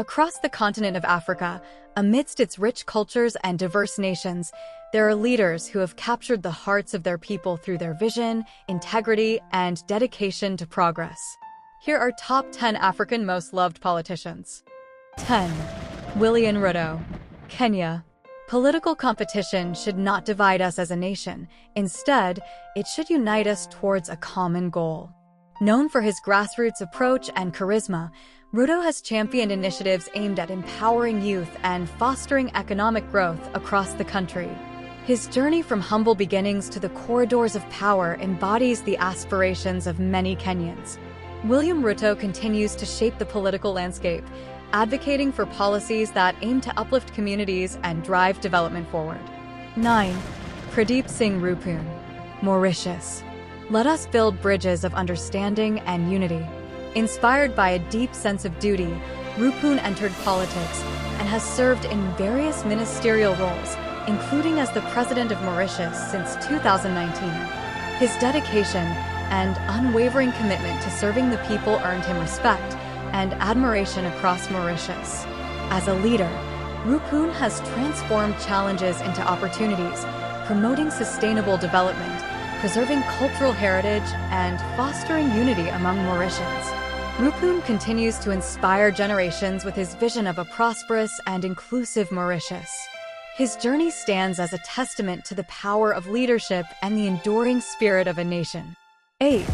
Across the continent of Africa, amidst its rich cultures and diverse nations, there are leaders who have captured the hearts of their people through their vision, integrity, and dedication to progress. Here are top 10 African most loved politicians. 10. William Ruto, Kenya. Political competition should not divide us as a nation. Instead, it should unite us towards a common goal. Known for his grassroots approach and charisma, Ruto has championed initiatives aimed at empowering youth and fostering economic growth across the country. His journey from humble beginnings to the corridors of power embodies the aspirations of many Kenyans. William Ruto continues to shape the political landscape, advocating for policies that aim to uplift communities and drive development forward. 9. Pradeep Singh Roopun, Mauritius. Let us build bridges of understanding and unity. Inspired by a deep sense of duty, Roopun entered politics and has served in various ministerial roles, including as the President of Mauritius since 2019. His dedication and unwavering commitment to serving the people earned him respect and admiration across Mauritius. As a leader, Roopun has transformed challenges into opportunities, promoting sustainable development, preserving cultural heritage, and fostering unity among Mauritians. Roopun continues to inspire generations with his vision of a prosperous and inclusive Mauritius. His journey stands as a testament to the power of leadership and the enduring spirit of a nation. 8.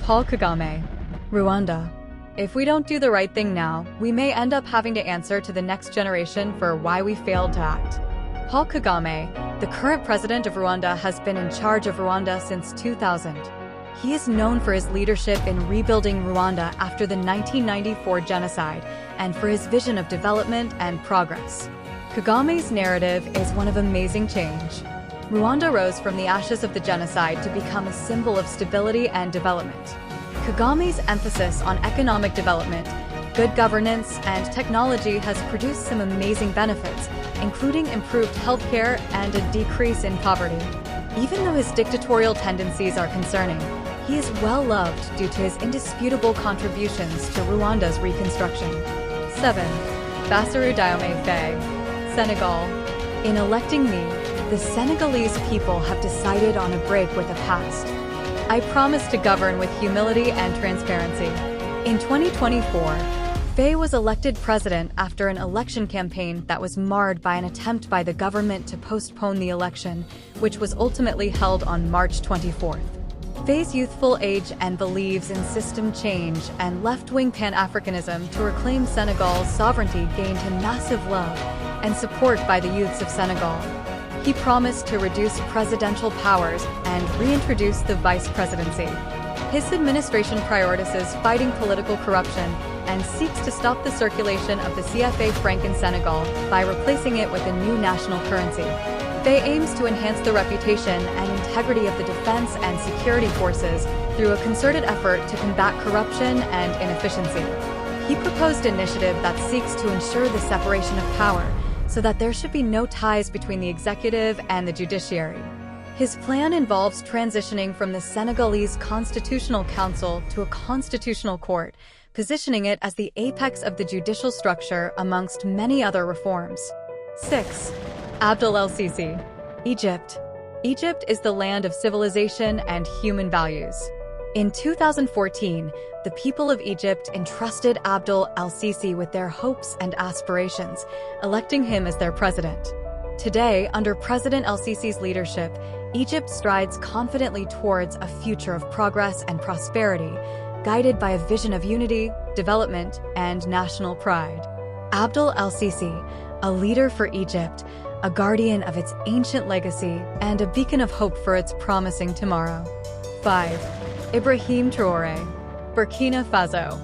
Paul Kagame, Rwanda. If we don't do the right thing now, we may end up having to answer to the next generation for why we failed to act. Paul Kagame, the current president of Rwanda, has been in charge of Rwanda since 2000. He is known for his leadership in rebuilding Rwanda after the 1994 genocide and for his vision of development and progress. Kagame's narrative is one of amazing change. Rwanda rose from the ashes of the genocide to become a symbol of stability and development. Kagame's emphasis on economic development, good governance, and technology has produced some amazing benefits, including improved healthcare and a decrease in poverty. Even though his dictatorial tendencies are concerning, he is well-loved due to his indisputable contributions to Rwanda's reconstruction. 7. Bassirou Diomaye Faye, Senegal. In electing me, the Senegalese people have decided on a break with the past. I promise to govern with humility and transparency. In 2024, Faye was elected president after an election campaign that was marred by an attempt by the government to postpone the election, which was ultimately held on March 24th. Faye's youthful age and beliefs in system change and left-wing Pan-Africanism to reclaim Senegal's sovereignty gained him massive love and support by the youths of Senegal. He promised to reduce presidential powers and reintroduce the vice presidency. His administration prioritizes fighting political corruption and seeks to stop the circulation of the CFA franc in Senegal by replacing it with a new national currency. Faye aims to enhance the reputation and integrity of the defense and security forces through a concerted effort to combat corruption and inefficiency. He proposed an initiative that seeks to ensure the separation of power so that there should be no ties between the executive and the judiciary. His plan involves transitioning from the Senegalese Constitutional Council to a constitutional court, positioning it as the apex of the judicial structure amongst many other reforms. 6. Abdel El-Sisi, Egypt. Egypt is the land of civilization and human values. In 2014, the people of Egypt entrusted Abdel El-Sisi with their hopes and aspirations, electing him as their president. Today, under President El-Sisi's leadership, Egypt strides confidently towards a future of progress and prosperity, guided by a vision of unity, development, and national pride. Abdel El-Sisi, a leader for Egypt, a guardian of its ancient legacy, and a beacon of hope for its promising tomorrow. 5. Ibrahim Traoré, Burkina Faso.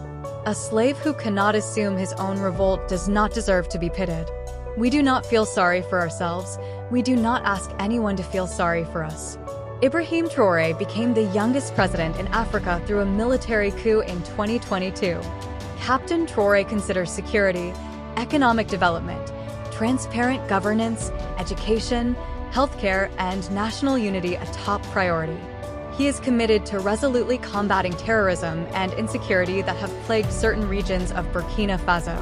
A slave who cannot assume his own revolt does not deserve to be pitied. We do not feel sorry for ourselves. We do not ask anyone to feel sorry for us. Ibrahim Traoré became the youngest president in Africa through a military coup in 2022. Captain Traoré considers security, economic development, transparent governance, education, healthcare, and national unity a top priority. He is committed to resolutely combating terrorism and insecurity that have plagued certain regions of Burkina Faso.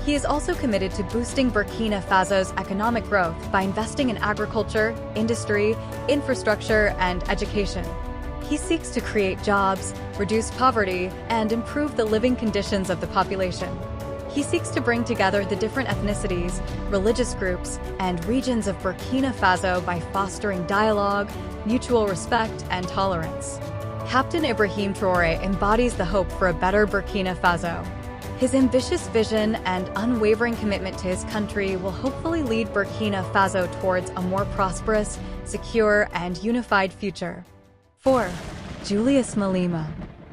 He is also committed to boosting Burkina Faso's economic growth by investing in agriculture, industry, infrastructure, and education. He seeks to create jobs, reduce poverty, and improve the living conditions of the population. He seeks to bring together the different ethnicities, religious groups, and regions of Burkina Faso by fostering dialogue, mutual respect, and tolerance. Captain Ibrahim Traoré embodies the hope for a better Burkina Faso. His ambitious vision and unwavering commitment to his country will hopefully lead Burkina Faso towards a more prosperous, secure, and unified future. 4. Julius Malema.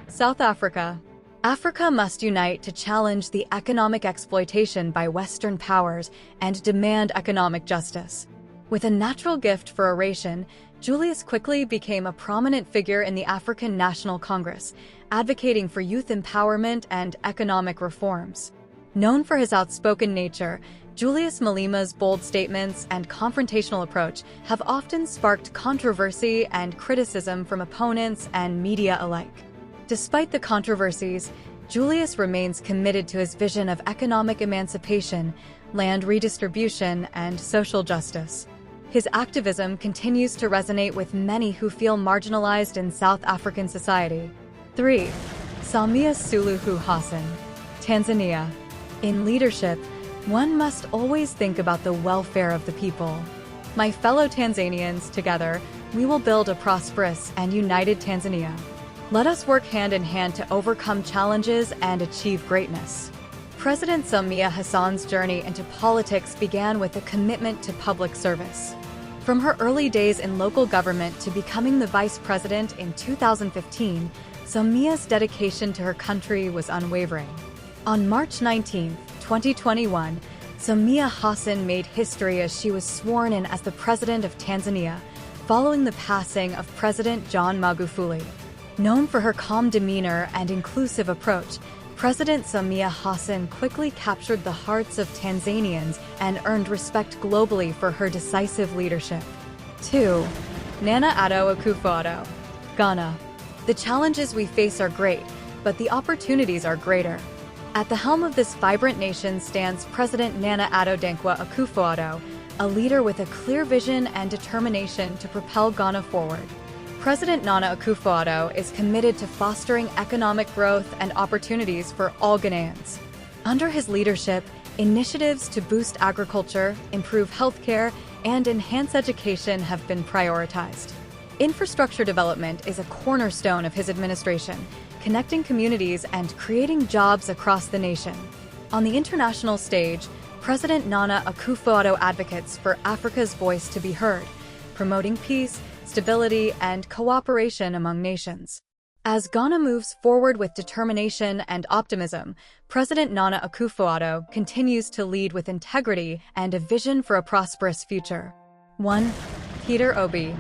South Africa. Africa must unite to challenge the economic exploitation by Western powers and demand economic justice. With a natural gift for oration, Julius quickly became a prominent figure in the African National Congress, advocating for youth empowerment and economic reforms. Known for his outspoken nature, Julius Malema's bold statements and confrontational approach have often sparked controversy and criticism from opponents and media alike. Despite the controversies, Julius remains committed to his vision of economic emancipation, land redistribution, and social justice. His activism continues to resonate with many who feel marginalized in South African society. 3. Samia Suluhu Hassan. Tanzania. In leadership, one must always think about the welfare of the people. My fellow Tanzanians, together, we will build a prosperous and united Tanzania. Let us work hand in hand to overcome challenges and achieve greatness. President Samia Hassan's journey into politics began with a commitment to public service. From her early days in local government to becoming the vice president in 2015, Samia's dedication to her country was unwavering. On March 19, 2021, Samia Hassan made history as she was sworn in as the President of Tanzania, following the passing of President John Magufuli. Known for her calm demeanor and inclusive approach, President Samia Hassan quickly captured the hearts of Tanzanians and earned respect globally for her decisive leadership. 2. Nana Addo Akufo-Addo. Ghana. The challenges we face are great, but the opportunities are greater. At the helm of this vibrant nation stands President Nana Addo Dankwa Akufo-Addo, a leader with a clear vision and determination to propel Ghana forward. President Nana Akufo-Addo is committed to fostering economic growth and opportunities for all Ghanaians. Under his leadership, initiatives to boost agriculture, improve healthcare, and enhance education have been prioritized. Infrastructure development is a cornerstone of his administration, connecting communities and creating jobs across the nation. On the international stage, President Nana Akufo-Addo advocates for Africa's voice to be heard, promoting peace, stability, and cooperation among nations. As Ghana moves forward with determination and optimism, President Nana Akufo-Addo continues to lead with integrity and a vision for a prosperous future. 1. Peter Obi.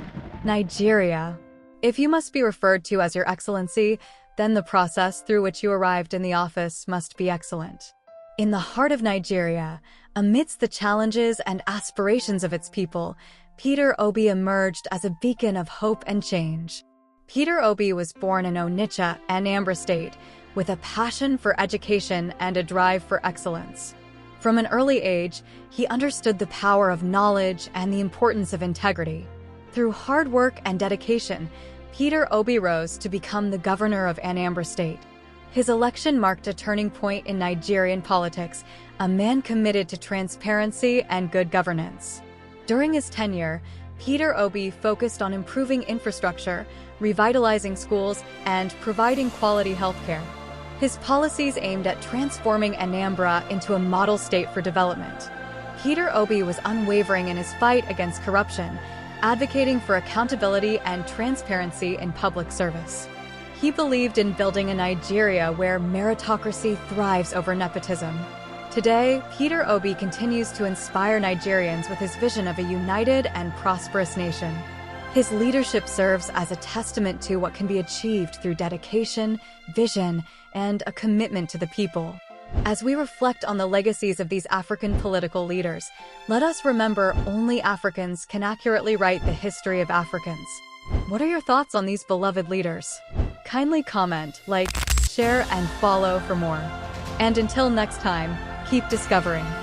Nigeria. If you must be referred to as Your Excellency, then the process through which you arrived in the office must be excellent. In the heart of Nigeria, amidst the challenges and aspirations of its people, Peter Obi emerged as a beacon of hope and change. Peter Obi was born in Onitsha, Anambra State, with a passion for education and a drive for excellence. From an early age, he understood the power of knowledge and the importance of integrity. Through hard work and dedication, Peter Obi rose to become the governor of Anambra State. His election marked a turning point in Nigerian politics, a man committed to transparency and good governance. During his tenure, Peter Obi focused on improving infrastructure, revitalizing schools, and providing quality healthcare. His policies aimed at transforming Anambra into a model state for development. Peter Obi was unwavering in his fight against corruption, advocating for accountability and transparency in public service. He believed in building a Nigeria where meritocracy thrives over nepotism. Today, Peter Obi continues to inspire Nigerians with his vision of a united and prosperous nation. His leadership serves as a testament to what can be achieved through dedication, vision, and a commitment to the people. As we reflect on the legacies of these African political leaders, let us remember only Africans can accurately write the history of Africans. What are your thoughts on these beloved leaders? Kindly comment, like, share, and follow for more. And until next time, keep discovering.